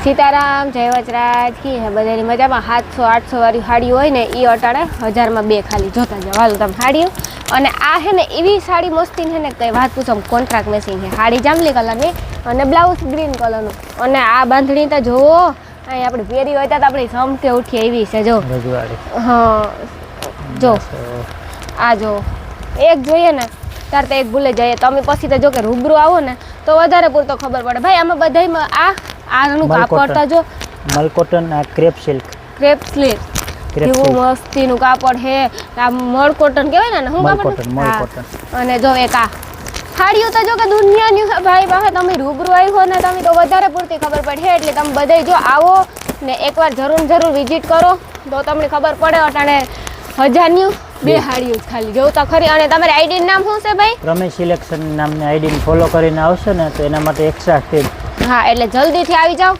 સીતારામ જય વચરાજ કી હે બધાની મજામાં 700-800 વાળી સાડી હોય ને એ અટાણે 1000માં 2 ખાલી જોતા જાવ હાલો તમે સાડીઓ અને આ હે ને એવી સાડી મસ્તી છે ને કઈ વાત પૂછો કોન્ટ્રાક્ટ મેચિંગ છે સાડી જાંબલી કલરની અને બ્લાઉઝ ગ્રીન કલરનું અને આ બાંધણી તો જોવો અહીં આપણે પહેરી હોય તો આપણી સમકે ઉઠી એવી છે જો હા જો આ જો એક જોઈએ ને ત્યારે તો એક ભૂલે જઈએ તમે પછી તો જો કે રૂબરૂ આવો ને તો વધારે પૂરતો ખબર પડે ભાઈ આમાં બધામાં આનું કાપડ તો જો મલ કોટન આ ક્રેપ સિલ્ક કેવું મસ્તીનું કાપડ હે આ મળ કોટન કહેવાય ને શું કાપડ અને જો એક આ સાડીઓ તો જો કે દુનિયાની ભાઈ પાસે તમે રૂબરૂ આવ્યો ને તમે તો વધારે પૂરતી ખબર પડે એટલે તમે બધાય જો આવો ને એકવાર જરૂર વિઝિટ કરો તો તમને ખબર પડે અટાણે 1000ની 2 સાડીઓ જ ખાલી જોઉં તો ખરી અને તમારી આઈડી નામ શું છે ભાઈ રમેશ સિલેક્શન નામની આઈડી ફોલો કરીને આવશે ને તો એના માટે એક્સ્ટ્રા ફી હા એટલે જલ્દીથી આવી જાઓ